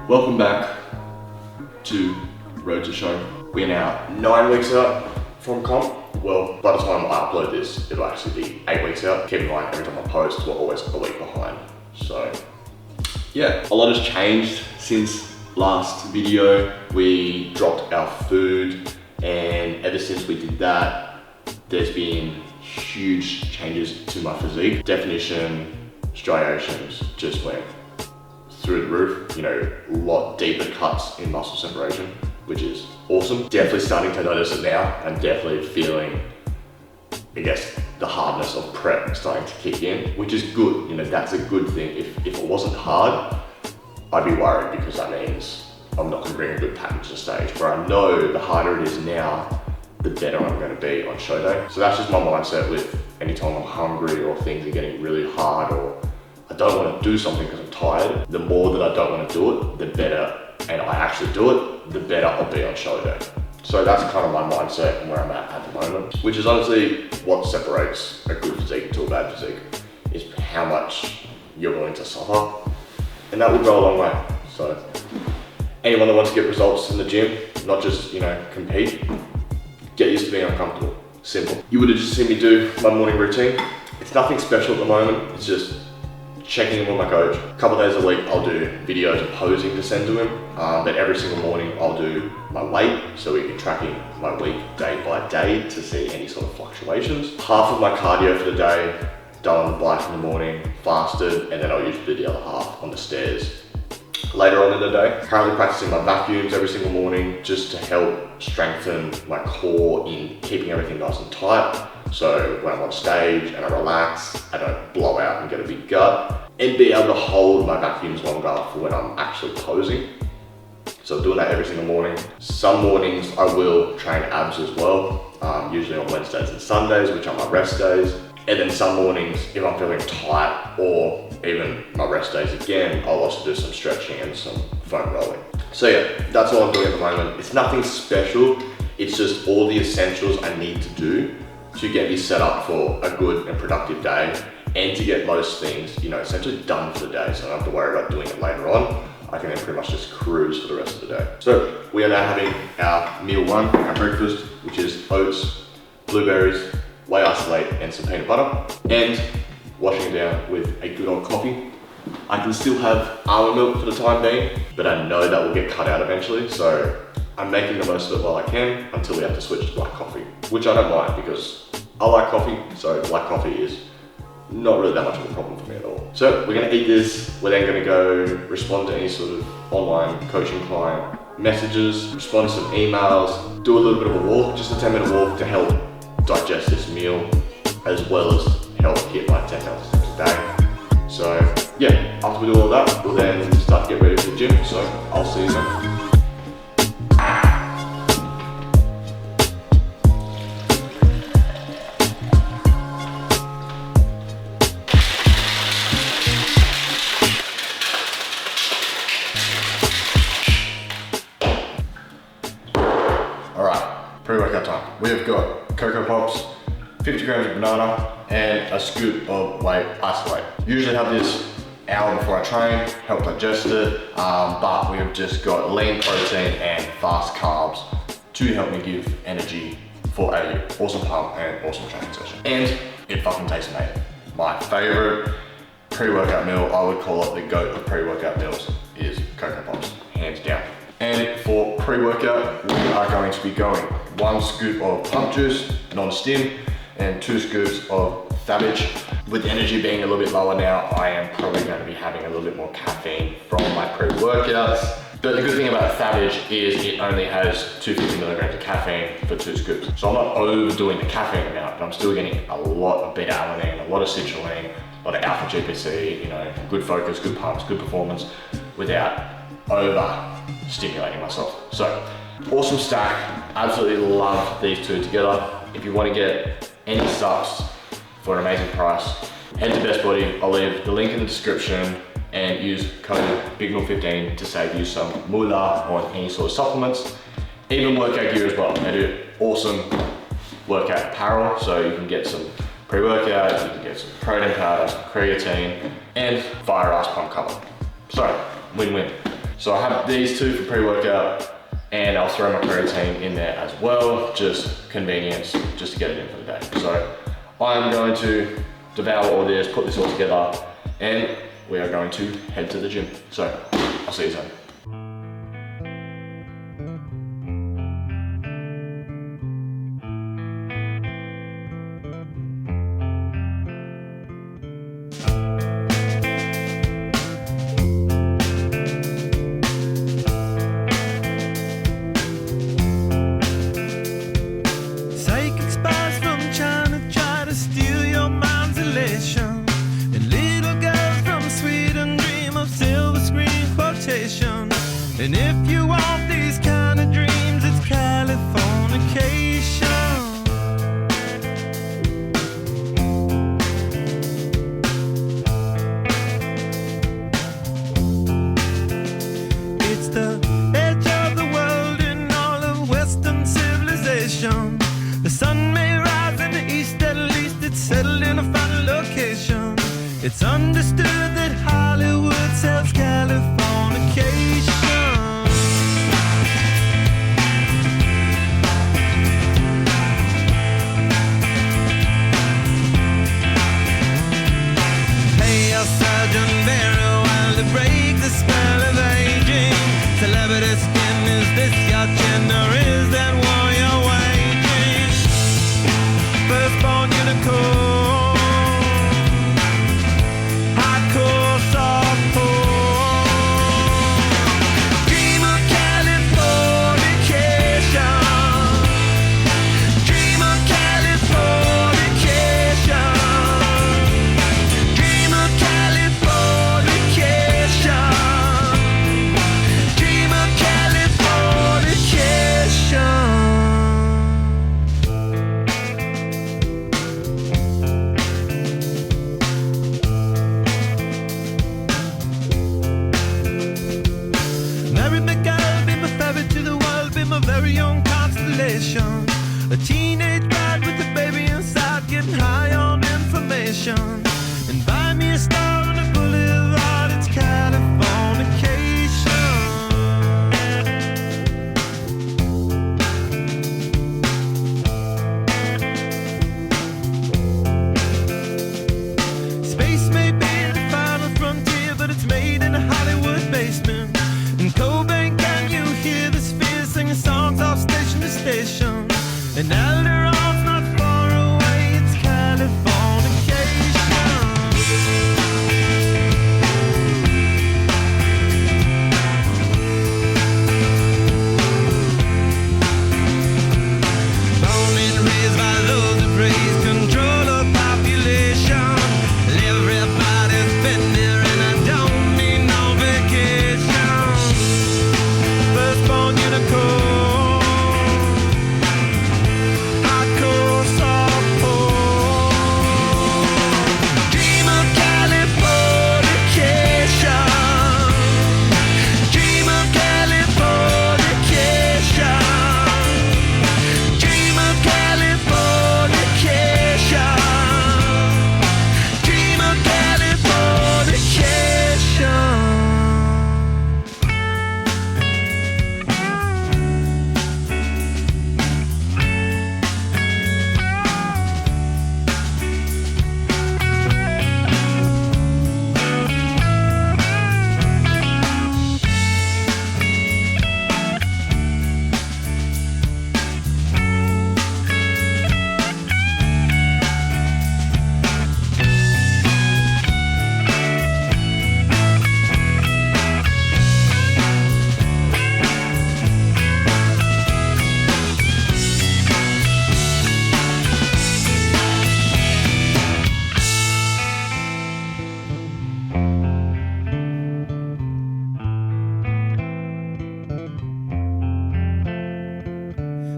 Welcome back to Road to Show. We're now 9 weeks out from comp. Well, by the time I upload this, it'll actually be 8 weeks out. Keep in mind, every time I post, we're always a week behind. So yeah, a lot has changed since last video. We dropped our food, and ever since we did that, there's been huge changes to my physique. Definition, striations just went through the roof. You know, a lot deeper cuts in muscle separation, which is awesome. Definitely starting to notice it now, and definitely feeling, I guess, the hardness of prep starting to kick in, which is good. You know, that's a good thing. If it wasn't hard, I'd be worried, because that means I'm not gonna bring a good package to stage. Where I know the harder it is now, the better I'm gonna be on show day. So that's just my mindset with anytime I'm hungry or things are getting really hard, or I don't wanna do something because I'm tired. The more that I don't wanna do it, the better, and I actually do it, the better I'll be on show day. So that's kind of my mindset and where I'm at the moment, which is honestly what separates a good physique to a bad physique, is how much you're willing to suffer. And that will go a long way. So anyone that wants to get results in the gym, not just, you know, compete, get used to being uncomfortable. Simple. You would have just seen me do my morning routine. It's nothing special at the moment. It's just checking in with my coach. A couple of days a week, I'll do videos of posing to send to him. But every single morning, I'll do my weight, so we can tracking my week day by day to see any sort of fluctuations. Half of my cardio for the day done on the bike in the morning, fasted, and then I'll usually do the other half on the stairs later on in the day. Currently practicing my vacuums every single morning just to help strengthen my core in keeping everything nice and tight. So when I'm on stage and I relax, I don't blow out and get a big gut, and be able to hold my vacuums longer for when I'm actually posing. So I'm doing that every single morning. Some mornings I will train abs as well, usually on Wednesdays and Sundays, which are my rest days. And then some mornings, if I'm feeling tight, or even my rest days again, I'll also do some stretching and some foam rolling. So yeah, that's all I'm doing at the moment. It's nothing special. It's just all the essentials I need to do to get me set up for a good and productive day, and to get most things, you know, essentially done for the day, so I don't have to worry about doing it later on. I can then pretty much just cruise for the rest of the day. So we are now having our meal one, our breakfast, which is oats, blueberries, whey isolate, and some peanut butter, and washing it down with a good old coffee. I can still have almond milk for the time being, but I know that will get cut out eventually, so I'm making the most of it while I can until we have to switch to black coffee, which I don't mind because I like coffee, so black coffee is not really that much of a problem for me at all. So we're gonna eat this, we're then gonna go respond to any sort of online coaching client messages, respond to some emails, do a little bit of a walk, just a 10-minute walk to help digest this meal, as well as help hit my 10,000 steps a day. So yeah, after we do all that, we'll then start to get ready for the gym, so I'll see you then. Pre-workout time. We have got Cocoa Pops, 50 grams of banana, and a scoop of whey isolate. Usually have this hour before I train, help digest it, but we have just got lean protein and fast carbs to help me give energy for a awesome pump and awesome training session. And it fucking tastes amazing. My favorite pre-workout meal, I would call it the GOAT of pre-workout meals, is Cocoa Pops, hands down. And for pre-workout, we are going to be going 1 scoop of pump juice, non-stim, and 2 scoops of Savage. With energy being a little bit lower now, I am probably going to be having a little bit more caffeine from my pre-workouts. But the good thing about Savage is it only has 250 milligrams of caffeine for 2 scoops. So I'm not overdoing the caffeine amount, but I'm still getting a lot of beta-alanine, a lot of citrulline, a lot of alpha GPC, you know, good focus, good pumps, good performance, without over-stimulating myself. So, awesome stack. Absolutely love these two together. If you want to get any subs for an amazing price, head to Best Body. I'll leave the link in the description, and use code BIGMIL15 to save you some moolah on any sort of supplements. Even workout gear as well. They do awesome workout apparel, so you can get some pre-workout, you can get some protein powder, some creatine, and fire ass pump cover. So, win-win. So I have these two for pre-workout, and I'll throw my creatine in there as well, just convenience, just to get it in for the day. So I'm going to devour all this, put this all together, and we are going to head to the gym. So I'll see you soon. And if you want these kind of dreams, it's Californication. It's the edge of the world in all of Western civilization. The sun may rise in the east, at least it's settled in a final location. It's understood that Hollywood sells Californication. Break the spell of aging. Celebrity skin, is this your gin, or is that war you're waging? Firstborn unicorn, hardcore softcore. Dream of Californication. Dream of Californication. Dream of Californication. Dream of Californication. Marry me, girl, be my ferry to the world, be my very own constellation. A teenage bride with a baby inside, getting high on information. And buy me a star on the boulevard, it's Californication. Space may be the final frontier, but it's made in a Hollywood basement. In Cobain, can you hear the spheres singing songs off station to station? And Alderon's not far away, it's Californication. Born and raised by those that praise control of population. Everybody's been there and I don't need no vacation. Firstborn unicorn, hardcore softcore. Dream of Californication. Dream of Californication. Dream of Californication. Dream of Californication.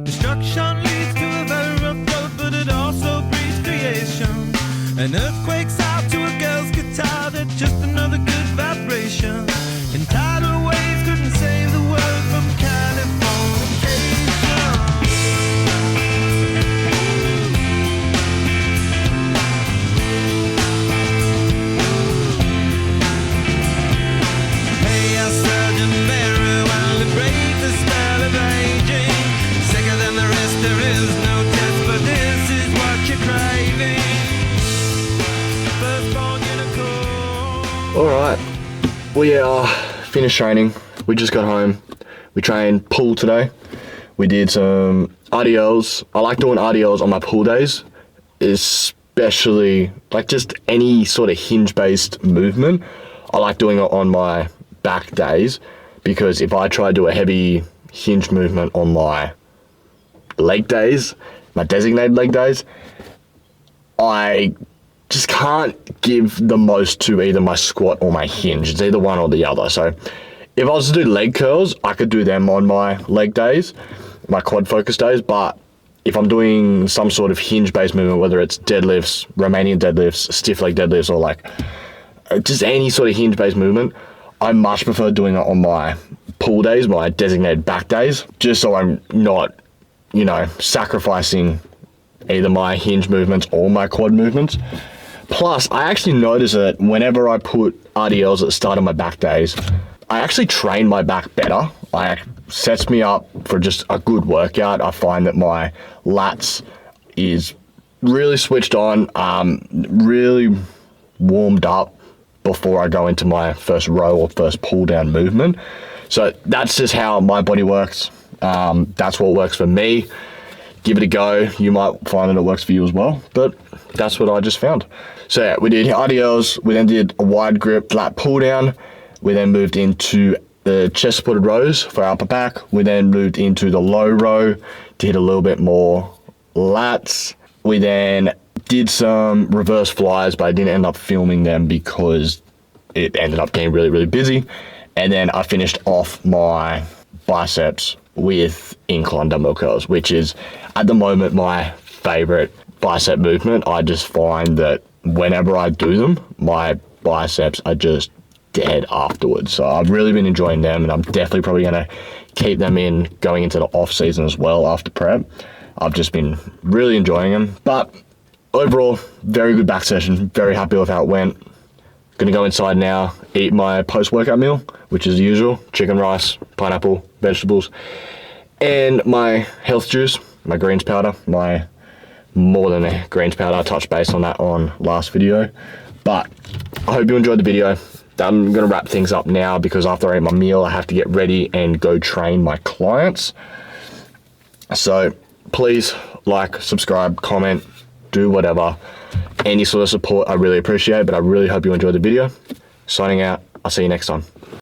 Destruction leads to a very rough road, but it also breeds creation. An earthquake's out to a girl's guitar, that's just another good vibration. And tidal waves couldn't save the world from Californication. Hey, a surgeon man. We are finished training. We just got home. We trained pool today. We did some RDLs. I like doing RDLs on my pool days, especially like just any sort of hinge-based movement. I like doing it on my back days because if I try to do a heavy hinge movement on my leg days, my designated leg days, I just can't give the most to either my squat or my hinge. It's either one or the other. So if I was to do leg curls, I could do them on my leg days, my quad focus days. But if I'm doing some sort of hinge based movement, whether it's deadlifts, Romanian deadlifts, stiff leg deadlifts, or like just any sort of hinge based movement, I much prefer doing it on my pull days, my designated back days, just so I'm not, you know, sacrificing either my hinge movements or my quad movements. Plus, I actually notice that whenever I put RDLs at the start of my back days, I actually train my back better. It sets me up for just a good workout. I find that my lats is really switched on, really warmed up before I go into my first row or first pull down movement. So that's just how my body works. That's what works for me. Give it a go. You might find that it works for you as well, but that's what I just found. So yeah, we did RDLs, we then did a wide grip lat pull down, we then moved into the chest supported rows for upper back, we then moved into the low row, did a little bit more lats, we then did some reverse flyers, but I didn't end up filming them because it ended up getting really, really busy. And then I finished off my biceps with incline dumbbell curls, which is at the moment my favorite bicep movement. I just find that whenever I do them, my biceps are just dead afterwards. So I've really been enjoying them, and I'm definitely probably going to keep them in going into the off season as well after prep. I've just been really enjoying them. But overall, very good back session. Very happy with how it went. Gonna go inside now, eat my post-workout meal, which is the usual: chicken, rice, pineapple, vegetables, and my health juice, my greens powder, my more than a greens powder. I touched base on that on last video. But I hope you enjoyed the video. I'm gonna wrap things up now because after I eat my meal, I have to get ready and go train my clients. So please like, subscribe, comment, do whatever. Any sort of support I really appreciate, but I really hope you enjoyed the video. Signing out. I'll see you next time.